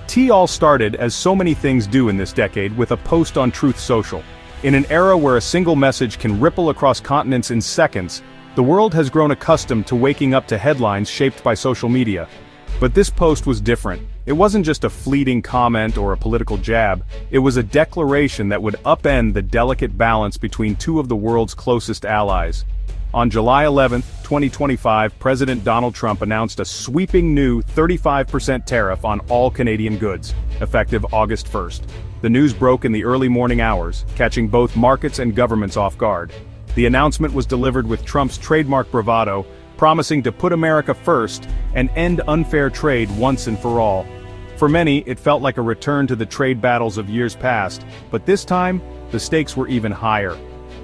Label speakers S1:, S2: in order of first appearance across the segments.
S1: Tea all started, as so many things do in this decade, with a post on Truth Social. In an era where a single message can ripple across continents in seconds, the world has grown accustomed to waking up to headlines shaped by social media. But this post was different. It wasn't just a fleeting comment or a political jab, it was a declaration that would upend the delicate balance between two of the world's closest allies. On July 11, 2025, President Donald Trump announced a sweeping new 35% tariff on all Canadian goods, effective August 1st. The news broke in the early morning hours, catching both markets and governments off guard. The announcement was delivered with Trump's trademark bravado, promising to put America first and end unfair trade once and for all. For many, it felt like a return to the trade battles of years past, but this time, the stakes were even higher.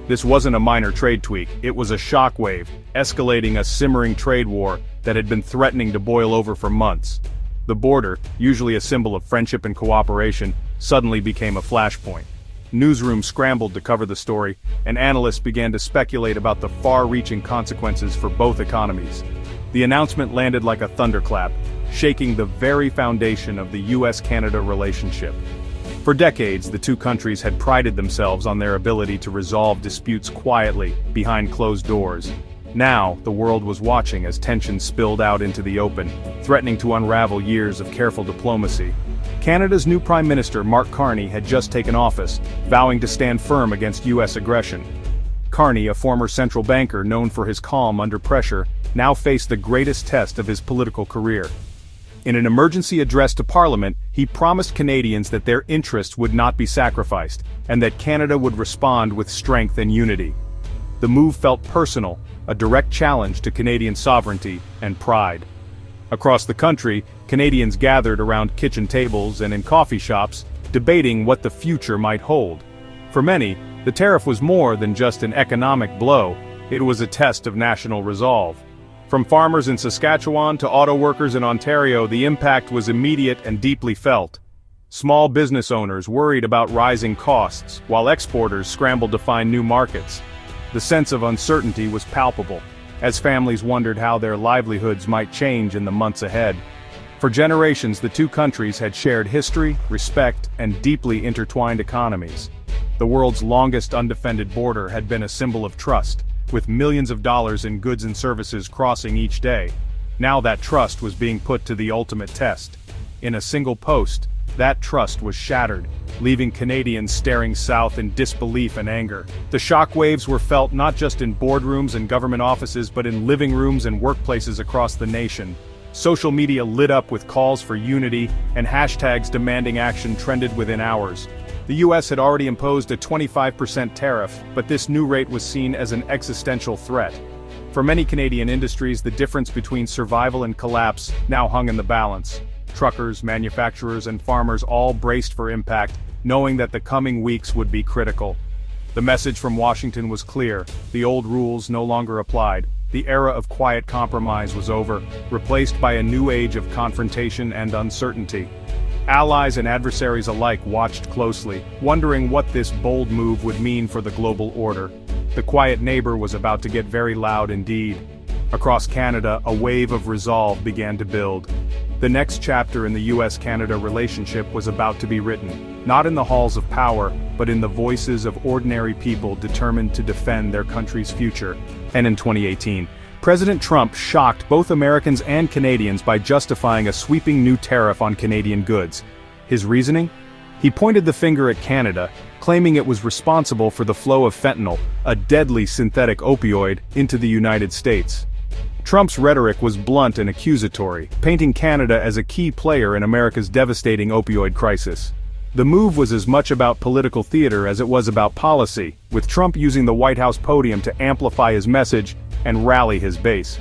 S1: This wasn't a minor trade tweak, it was a shockwave, escalating a simmering trade war that had been threatening to boil over for months. The border, usually a symbol of friendship and cooperation, suddenly became a flashpoint. Newsrooms scrambled to cover the story, and analysts began to speculate about the far-reaching consequences for both economies. The announcement landed like a thunderclap, shaking the very foundation of the US-Canada relationship. For decades, the two countries had prided themselves on their ability to resolve disputes quietly, behind closed doors. Now, the world was watching as tensions spilled out into the open, threatening to unravel years of careful diplomacy. Canada's new Prime Minister, Mark Carney, had just taken office, vowing to stand firm against US aggression. Carney, a former central banker known for his calm under pressure, now faced the greatest test of his political career. In an emergency address to Parliament, he promised Canadians that their interests would not be sacrificed, and that Canada would respond with strength and unity. The move felt personal, a direct challenge to Canadian sovereignty and pride. Across the country, Canadians gathered around kitchen tables and in coffee shops, debating what the future might hold. For many, the tariff was more than just an economic blow, it was a test of national resolve. From farmers in Saskatchewan to auto workers in Ontario, the impact was immediate and deeply felt. Small business owners worried about rising costs, while exporters scrambled to find new markets. The sense of uncertainty was palpable, as families wondered how their livelihoods might change in the months ahead. For generations, the two countries had shared history, respect, and deeply intertwined economies. The world's longest undefended border had been a symbol of trust, with millions of dollars in goods and services crossing each day. Now that trust was being put to the ultimate test. In a single post, that trust was shattered, leaving Canadians staring south in disbelief and anger. The shockwaves were felt not just in boardrooms and government offices but in living rooms and workplaces across the nation. Social media lit up with calls for unity, and hashtags demanding action trended within hours. The US had already imposed a 25% tariff, but this new rate was seen as an existential threat. For many Canadian industries, the difference between survival and collapse now hung in the balance. Truckers, manufacturers, and farmers all braced for impact, knowing that the coming weeks would be critical. The message from Washington was clear: the old rules no longer applied. The era of quiet compromise was over, replaced by a new age of confrontation and uncertainty. Allies and adversaries alike watched closely, wondering what this bold move would mean for the global order. The quiet neighbor was about to get very loud indeed. Across Canada, a wave of resolve began to build. The next chapter in the US-Canada relationship was about to be written, not in the halls of power, but in the voices of ordinary people determined to defend their country's future. And in 2018, President Trump shocked both Americans and Canadians by justifying a sweeping new tariff on Canadian goods. His reasoning? He pointed the finger at Canada, claiming it was responsible for the flow of fentanyl, a deadly synthetic opioid, into the United States. Trump's rhetoric was blunt and accusatory, painting Canada as a key player in America's devastating opioid crisis. The move was as much about political theater as it was about policy, with Trump using the White House podium to amplify his message and rally his base.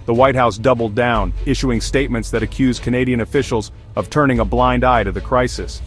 S1: The White House doubled down, issuing statements that accused Canadian officials of turning a blind eye to the crisis.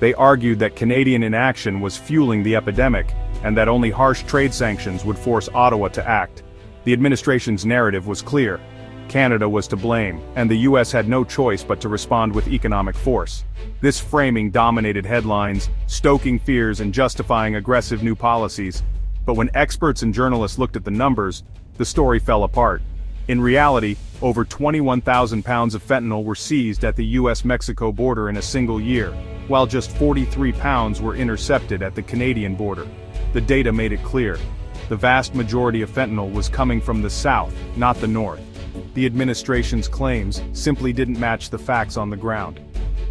S1: They argued that Canadian inaction was fueling the epidemic, and that only harsh trade sanctions would force Ottawa to act. The administration's narrative was clear: Canada was to blame, and the US had no choice but to respond with economic force. This framing dominated headlines, stoking fears and justifying aggressive new policies. But when experts and journalists looked at the numbers, the story fell apart. In reality, over 21,000 pounds of fentanyl were seized at the US-Mexico border in a single year, while just 43 pounds were intercepted at the Canadian border. The data made it clear. The vast majority of fentanyl was coming from the south, not the north. The administration's claims simply didn't match the facts on the ground.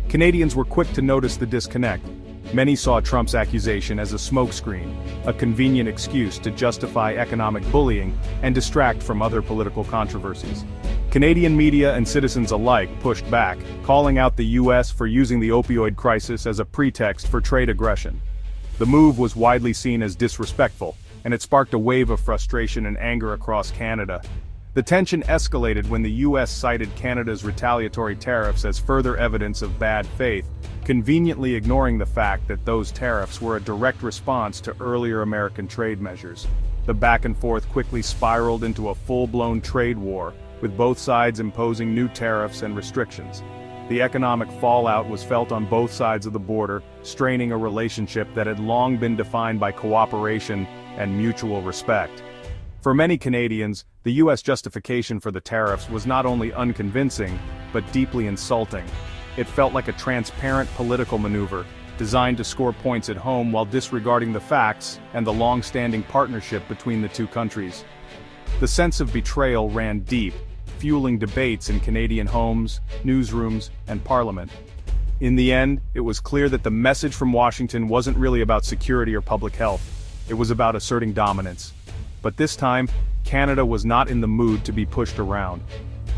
S1: Canadians were quick to notice the disconnect. Many saw Trump's accusation as a smokescreen, a convenient excuse to justify economic bullying and distract from other political controversies. Canadian media and citizens alike pushed back, calling out the US for using the opioid crisis as a pretext for trade aggression. The move was widely seen as disrespectful, and it sparked a wave of frustration and anger across Canada. The tension escalated when the US cited Canada's retaliatory tariffs as further evidence of bad faith, conveniently ignoring the fact that those tariffs were a direct response to earlier American trade measures. The back and forth quickly spiraled into a full-blown trade war, with both sides imposing new tariffs and restrictions. The economic fallout was felt on both sides of the border, straining a relationship that had long been defined by cooperation and mutual respect. For many Canadians, the US justification for the tariffs was not only unconvincing, but deeply insulting. It felt like a transparent political maneuver, designed to score points at home while disregarding the facts and the long-standing partnership between the two countries. The sense of betrayal ran deep, fueling debates in Canadian homes, newsrooms, and Parliament. In the end, it was clear that the message from Washington wasn't really about security or public health. It was about asserting dominance. But this time, Canada was not in the mood to be pushed around.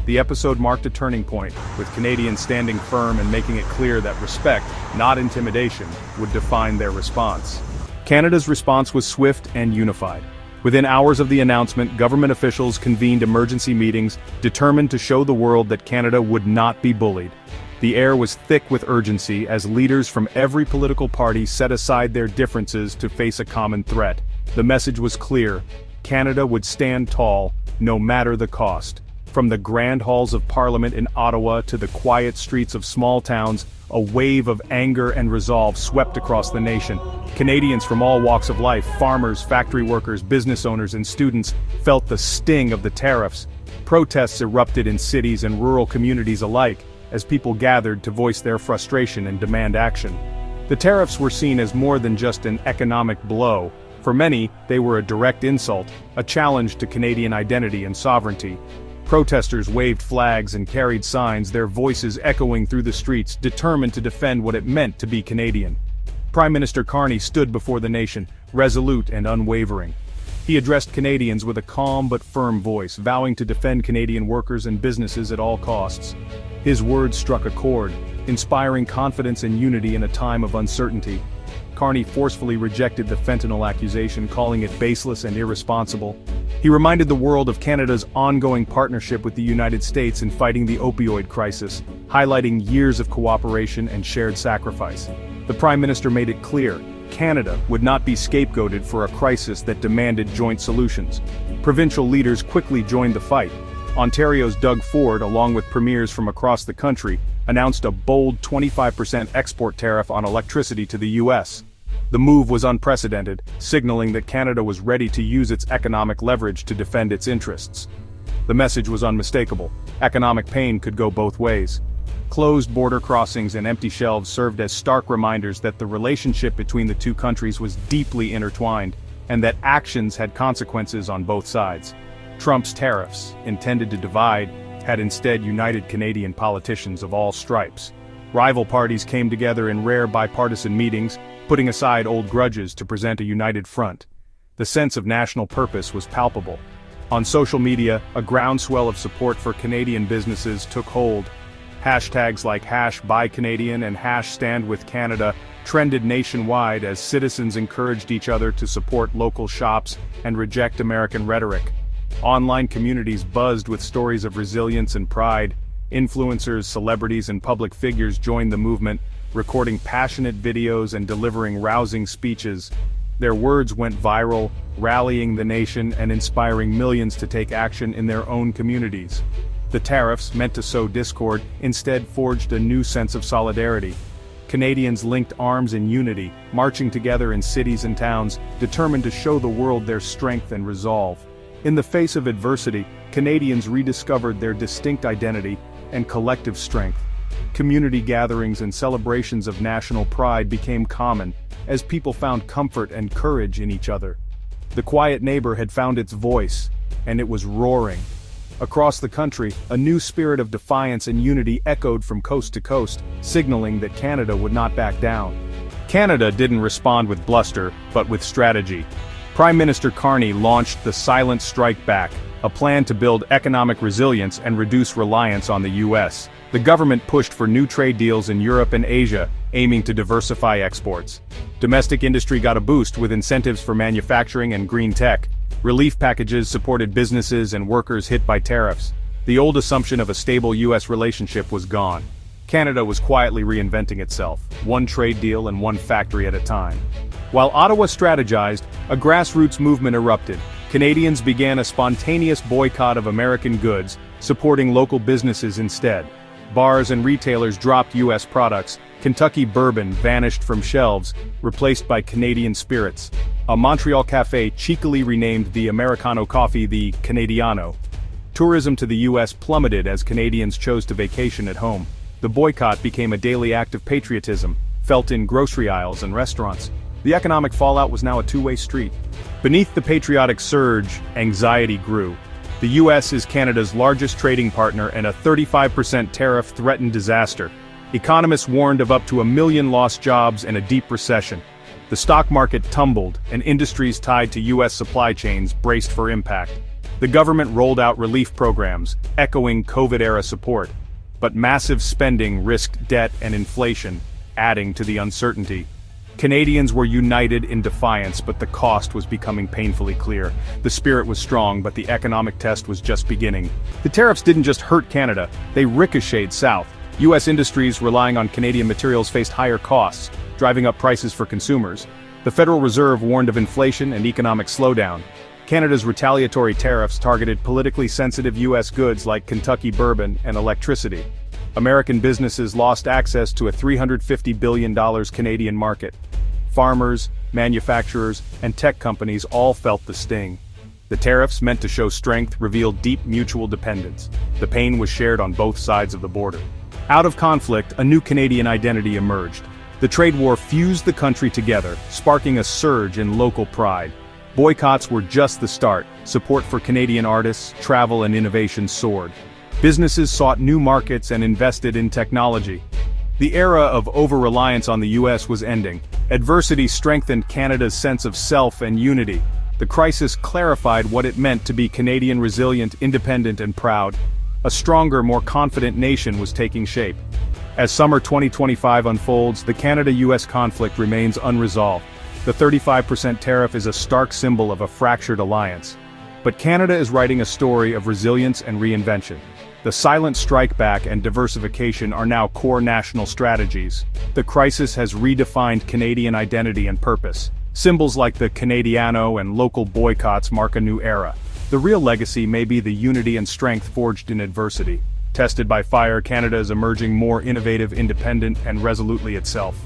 S1: The episode marked a turning point, with Canadians standing firm and making it clear that respect, not intimidation, would define their response. Canada's response was swift and unified. Within hours of the announcement, government officials convened emergency meetings, determined to show the world that Canada would not be bullied. The air was thick with urgency as leaders from every political party set aside their differences to face a common threat. The message was clear: Canada would stand tall, no matter the cost. From the grand halls of Parliament in Ottawa to the quiet streets of small towns, a wave of anger and resolve swept across the nation. Canadians from all walks of life, farmers, factory workers, business owners, and students, felt the sting of the tariffs. Protests erupted in cities and rural communities alike, as people gathered to voice their frustration and demand action. The tariffs were seen as more than just an economic blow. For many, they were a direct insult, a challenge to Canadian identity and sovereignty. Protesters waved flags and carried signs, their voices echoing through the streets, determined to defend what it meant to be Canadian. Prime Minister Carney stood before the nation, resolute and unwavering. He addressed Canadians with a calm but firm voice, vowing to defend Canadian workers and businesses at all costs. His words struck a chord, inspiring confidence and unity in a time of uncertainty. Carney forcefully rejected the fentanyl accusation, calling it baseless and irresponsible. He reminded the world of Canada's ongoing partnership with the United States in fighting the opioid crisis, highlighting years of cooperation and shared sacrifice. The Prime Minister made it clear: Canada would not be scapegoated for a crisis that demanded joint solutions. Provincial leaders quickly joined the fight. Ontario's Doug Ford, along with premiers from across the country, announced a bold 25% export tariff on electricity to the US. The move was unprecedented, signaling that Canada was ready to use its economic leverage to defend its interests. The message was unmistakable: economic pain could go both ways. Closed border crossings and empty shelves served as stark reminders that the relationship between the two countries was deeply intertwined, and that actions had consequences on both sides. Trump's tariffs, intended to divide, had instead united Canadian politicians of all stripes. Rival parties came together in rare bipartisan meetings, putting aside old grudges to present a united front. The sense of national purpose was palpable. On social media, a groundswell of support for Canadian businesses took hold. Hashtags like #BuyCanadian and #StandWithCanada trended nationwide as citizens encouraged each other to support local shops and reject American rhetoric. Online communities buzzed with stories of resilience and pride. Influencers, celebrities, and public figures joined the movement, recording passionate videos and delivering rousing speeches. Their words went viral, rallying the nation and inspiring millions to take action in their own communities. The tariffs, meant to sow discord, instead forged a new sense of solidarity. Canadians linked arms in unity, marching together in cities and towns, determined to show the world their strength and resolve. In the face of adversity, Canadians rediscovered their distinct identity and collective strength. Community gatherings and celebrations of national pride became common, as people found comfort and courage in each other. The quiet neighbor had found its voice, and it was roaring. Across the country, a new spirit of defiance and unity echoed from coast to coast, signaling that Canada would not back down. Canada didn't respond with bluster, but with strategy. Prime Minister Carney launched the Silent Strike Back, a plan to build economic resilience and reduce reliance on the U.S. The government pushed for new trade deals in Europe and Asia, aiming to diversify exports. Domestic industry got a boost with incentives for manufacturing and green tech. Relief packages supported businesses and workers hit by tariffs. The old assumption of a stable U.S. relationship was gone. Canada was quietly reinventing itself, one trade deal and one factory at a time. While Ottawa strategized, a grassroots movement erupted. Canadians began a spontaneous boycott of American goods, supporting local businesses instead. Bars and retailers dropped U.S. products. Kentucky bourbon vanished from shelves, replaced by Canadian spirits. A Montreal cafe cheekily renamed the Americano coffee the Canadiano. Tourism to the U.S. plummeted as Canadians chose to vacation at home. The boycott became a daily act of patriotism, felt in grocery aisles and restaurants. The economic fallout was now a two-way street. Beneath the patriotic surge, anxiety grew. The U.S. is Canada's largest trading partner, and a 35% tariff threatened disaster. Economists warned of up to 1 million lost jobs and a deep recession. The stock market tumbled, and industries tied to U.S. supply chains braced for impact. The government rolled out relief programs, echoing COVID-era support. But massive spending risked debt and inflation, adding to the uncertainty. Canadians were united in defiance, but the cost was becoming painfully clear. The spirit was strong, but the economic test was just beginning. The tariffs didn't just hurt Canada, they ricocheted south. U.S. industries relying on Canadian materials faced higher costs, driving up prices for consumers. The Federal Reserve warned of inflation and economic slowdown. Canada's retaliatory tariffs targeted politically sensitive U.S. goods like Kentucky bourbon and electricity. American businesses lost access to a $350 billion Canadian market. Farmers, manufacturers, and tech companies all felt the sting. The tariffs, meant to show strength, revealed deep mutual dependence. The pain was shared on both sides of the border. Out of conflict, a new Canadian identity emerged. The trade war fused the country together, sparking a surge in local pride. Boycotts were just the start. Support for Canadian artists, travel, and innovation soared. Businesses sought new markets and invested in technology. The era of over-reliance on the U.S. was ending. Adversity strengthened Canada's sense of self and unity. The crisis clarified what it meant to be Canadian, resilient, independent, and proud. A stronger, more confident nation was taking shape. As summer 2025 unfolds, the Canada-U.S. conflict remains unresolved. The 35% tariff is a stark symbol of a fractured alliance. But Canada is writing a story of resilience and reinvention. The silent strike back and diversification are now core national strategies. The crisis has redefined Canadian identity and purpose. Symbols like the Canadiano and local boycotts mark a new era. The real legacy may be the unity and strength forged in adversity. Tested by fire, Canada is emerging more innovative, independent, and resolutely itself.